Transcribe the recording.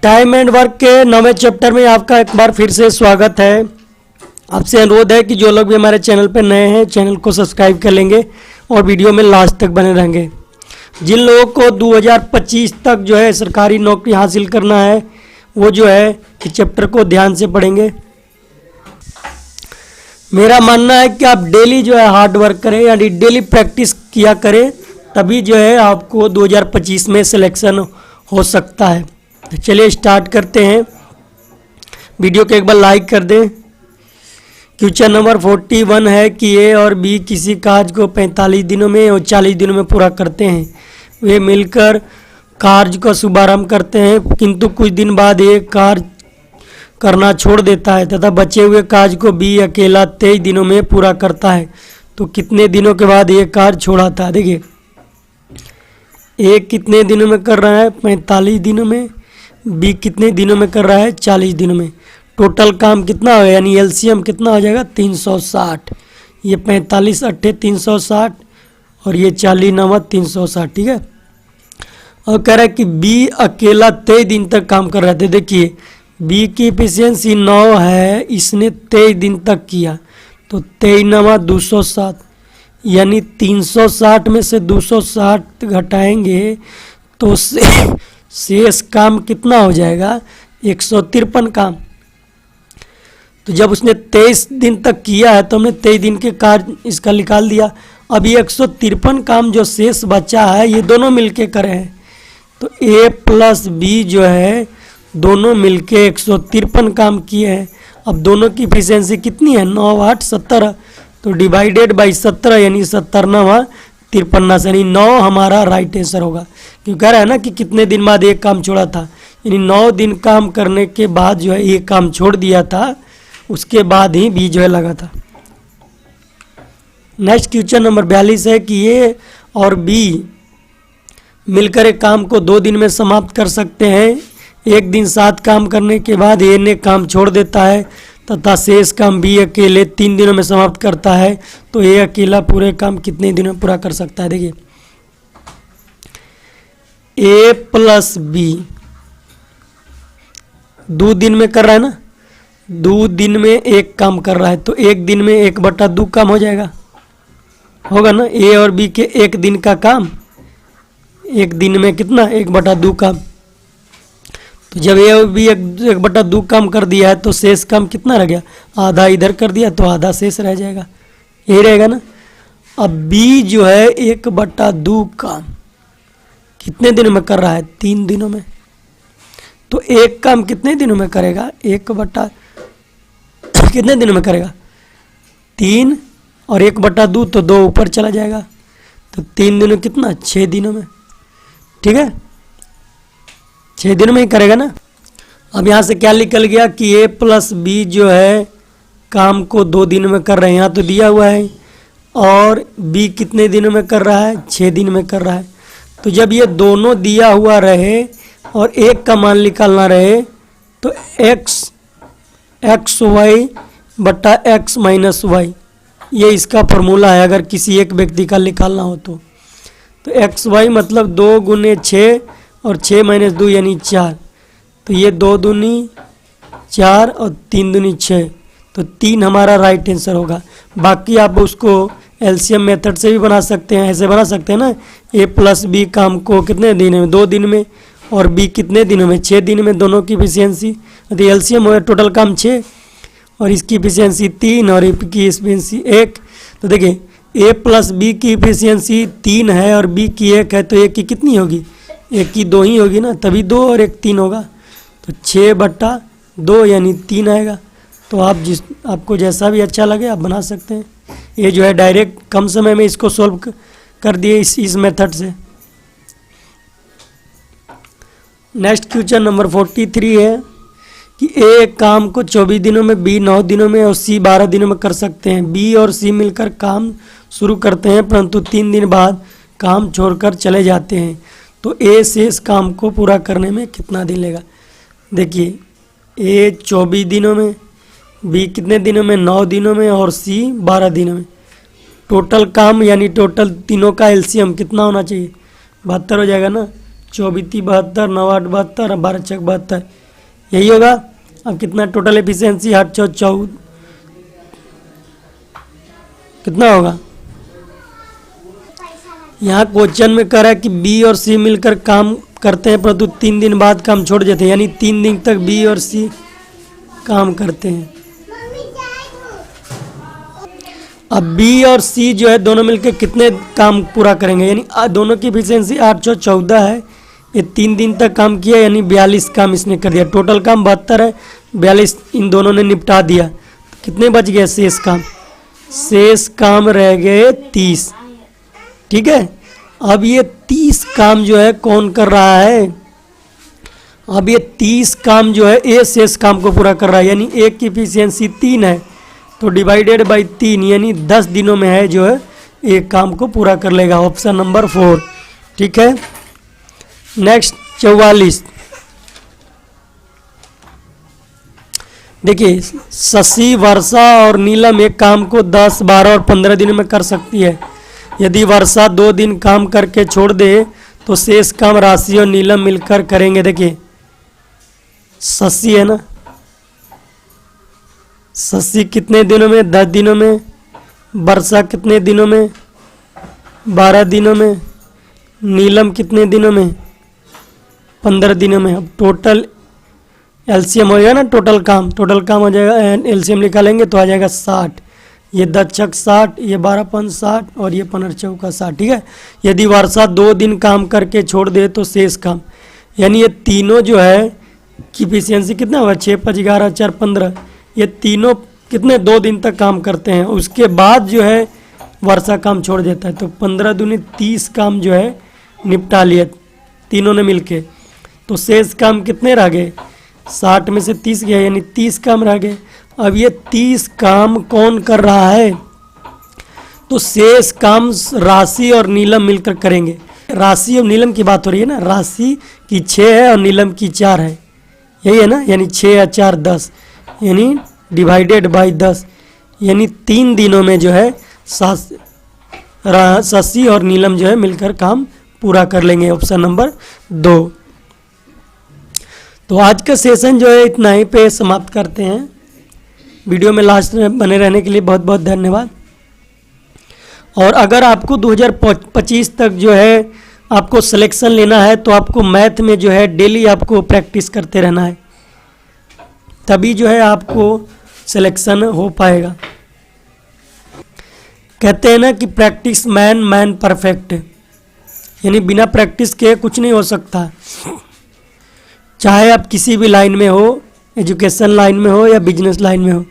Time and work के 9वें chapter में आपका एक बार फिर से स्वागत है। आपसे अनुरोध है कि जो लोग भी हमारे चैनल पर नए हैं चैनल को सब्सक्राइब कर लेंगे और वीडियो में लास्ट तक बने रहेंगे। जिन लोगों को 2025 तक जो है सरकारी नौकरी हासिल करना है वो जो है इस चैप्टर को ध्यान से पढ़ेंगे। मेरा मानना है कि आप डेली जो है हार्ड वर्क करें यानी डेली प्रैक्टिस किया करें, तभी जो है आपको 2025 में सिलेक्शन हो सकता है। तो चलिए स्टार्ट करते हैं। वीडियो को एक बार लाइक कर दें। क्वेश्चन नंबर 41 है कि ए और बी किसी कार्य को 45 दिनों में और 40 दिनों में पूरा करते हैं। वे मिलकर कार्य का शुभारंभ करते हैं, किंतु कुछ दिन बाद ए कार्य करना छोड़ देता है तथा बचे हुए कार्य को बी अकेला 23 दिनों में पूरा करता है। तो कितने दिनों के बाद ये कार्य छोड़ाता है? देखिए ए कितने दिनों में कर रहा है? 45 दिनों में। बी कितने दिनों में कर रहा है? 40 दिनों में। टोटल काम कितना हो, यानी एलसीएम कितना हो जाएगा? 360। ये 45 अट्ठे 360 और ये 40 नवा 360। ठीक है। और कह रहा है कि बी अकेला 23 दिन तक काम कर रहे थे। देखिए बी की एफिशिएंसी 9 है, इसने 23 दिन तक किया तो 23 नवा 260, यानी 360 में से 260 घटाएंगे तो शेष काम कितना हो जाएगा? 153 काम। तो जब उसने 23 दिन तक किया है तो हमने 23 दिन के कार्य इसका निकाल दिया। अब ये 153 काम जो शेष बचा है ये दोनों मिलके करे हैं। तो ए प्लस बी जो है दोनों मिलके 153 काम किए हैं। अब दोनों की एफिशिएंसी कितनी है? 9 8 17। तो डिवाइडेड बाई 17 यानी 70 9 53, यानी 9 हमारा राइट आंसर होगा। क्यों कह रहा है ना कि कितने दिन बाद एक काम छोड़ा था, यानी 9 दिन काम करने के बाद जो है एक काम छोड़ दिया था, उसके बाद ही बी जो है लगा था। नेक्स्ट क्वेश्चन नंबर 42 है कि ए और बी मिलकर एक काम को 2 दिन में समाप्त कर सकते हैं। एक दिन 7 काम करने के बाद ए ने काम छोड़ देता है तथा शेष काम बी अकेले 3 दिनों में समाप्त करता है। तो ए अकेला पूरे काम कितने दिनों में पूरा कर सकता है? देखिए ए प्लस बी 2 दिन में कर रहा है ना, 2 दिन में एक काम कर रहा है तो एक दिन में 1/2 काम हो जाएगा, होगा ना। ए और बी के एक दिन का काम एक दिन में कितना? 1/2 काम। तो जब ए और बी 1/2 काम कर दिया है तो शेष काम कितना रह गया? आधा इधर कर दिया तो आधा शेष रह जाएगा, यही रहेगा ना। अब बी जो है 1/2 काम कितने दिनों में कर रहा है? 3 दिनों में। तो एक काम कितने दिनों में करेगा? कितने दिनों में करेगा? 3 और 1/2 तो 2 ऊपर चला जाएगा तो 3 दिनों कितना? 6 दिनों में। ठीक है, 6 दिनों में ही करेगा ना। अब यहाँ से क्या निकल गया कि ए प्लस बी जो है काम को 2 दिन में कर रहे हैं, यहाँ तो दिया हुआ है, और बी कितने दिनों में कर रहा है? 6 दिन में कर रहा है। तो जब ये दोनों दिया हुआ रहे और एक का मान निकालना रहे तो एक्स वाई बटा एक्स माइनस वाई, ये इसका फॉर्मूला है अगर किसी एक व्यक्ति का निकालना हो तो एक्स वाई मतलब 2 गुने 6 और 6 माइनस 2 यानी 4। तो ये 2 दूनी 4 और 3 दूनी 6, तो 3 हमारा राइट आंसर होगा। बाकी आप उसको एलसीएम मेथड से भी बना सकते हैं, ऐसे बना सकते हैं ना, ए प्लस बी काम को कितने दिन में? 2 दिन में, और बी कितने दिनों में? 6 दिन में। दोनों की एफिशिएंसी तो एलसीएम हो टोटल काम 6 और इसकी एफिशिएंसी 3 और की एफिशिएंसी 1। तो देखिए ए प्लस बी की एफिशिएंसी 3 है और बी की 1 है, तो ए की कितनी होगी? एक की 2 ही होगी ना, तभी 2 और 1 3 होगा। तो 6/2 यानी 3 आएगा। तो आपको जैसा भी अच्छा लगे आप बना सकते हैं। ये जो है डायरेक्ट कम समय में इसको सॉल्व कर दिए इस मेथड से। नेक्स्ट क्वेश्चन नंबर 43 है कि ए काम को 24 दिनों में, बी 9 दिनों में और सी 12 दिनों में कर सकते हैं। बी और सी मिलकर काम शुरू करते हैं परंतु 3 दिन बाद काम छोड़कर चले जाते हैं। तो ए शेष काम को पूरा करने में कितना दिन लेगा? देखिए ए 24 दिनों में, बी कितने दिनों में? 9 दिनों में और सी 12 दिनों में। टोटल काम यानी टोटल तीनों का एलसीएम कितना होना चाहिए? 72 हो जाएगा ना। 24 72, 9 8 72, 12 6 72, यही होगा। अब कितना टोटल एफिशिएंसी 8 4 14 कितना होगा? यहाँ क्वेश्चन में कह रहा है कि बी और सी मिलकर काम करते हैं परंतु 3 दिन बाद काम छोड़ देते हैं, यानी 3 दिन तक बी और सी काम करते हैं। अब बी और सी जो है दोनों मिलकर कितने काम पूरा करेंगे, यानी दोनों की एफिशिएंसी 8 4 14 है। ये 3 दिन तक काम किया यानी 42 काम इसने कर दिया। टोटल काम 72 है, 42 इन दोनों ने निपटा दिया। तो कितने बच गए शेष काम? शेष काम रह गए 30। ठीक है, अब ये 30 काम जो है कौन कर रहा है? अब ये 30 काम जो है ए शेष काम को पूरा कर रहा है, यानी एक की एफिशिएंसी 3 है तो डिवाइडेड बाई 3 यानी 10 दिनों में है जो है एक काम को पूरा कर लेगा। Option number 4। ठीक है, नेक्स्ट 44। देखिए शशि, वर्षा और नीलम एक काम को 10 12 और 15 दिनों में कर सकती है। यदि वर्षा 2 दिन काम करके छोड़ दे तो शेष काम राशि और नीलम मिलकर करेंगे। देखिए शशि है ना, शशि कितने दिनों में? 10 दिनों में। वर्षा कितने दिनों में? 12 दिनों में। नीलम कितने दिनों में? 15 दिनों में। अब टोटल एलसीएम हो जाएगा ना, टोटल काम हो जाएगा, एलसीएम निकालेंगे तो आ जाएगा 60। ये 10 छक 60, ये 12 5 60 और ये 15 चौका 60। ठीक है, यदि वर्षा 2 दिन काम करके छोड़ दे तो शेष काम, यानी ये तीनों जो है की एफिशिएंसी कितना होगा? 6 5 11 4 15। ये तीनों कितने 2 दिन तक काम करते हैं, उसके बाद जो है वर्षा काम छोड़ देता है। तो 15 दूनी 30 काम जो है निपटा लिए तीनों ने मिलके। तो शेष काम कितने रह गए? 60 में से 30 गया यानी 30 काम रह गए। अब ये 30 काम कौन कर रहा है? तो शेष काम राशि और नीलम मिलकर करेंगे। राशि और नीलम की बात हो रही है ना, राशि की 6 है और नीलम की 4 है, यही है ना, यानी 6 या 4 10 यानी डिवाइडेड बाई 10 यानी 3 दिनों में जो है शशि और नीलम जो है मिलकर काम पूरा कर लेंगे। Option number 2। तो आज का सेशन जो है इतना ही पे समाप्त करते हैं। वीडियो में लास्ट में बने रहने के लिए बहुत बहुत धन्यवाद। और अगर आपको 2025 तक जो है आपको सिलेक्शन लेना है तो आपको मैथ में जो है डेली आपको प्रैक्टिस करते रहना है, तभी जो है आपको सिलेक्शन हो पाएगा। कहते हैं ना कि प्रैक्टिस मैन परफेक्ट, यानी बिना प्रैक्टिस के कुछ नहीं हो सकता। चाहे आप किसी भी लाइन में हो, एजुकेशन लाइन में हो या बिजनेस लाइन में हो।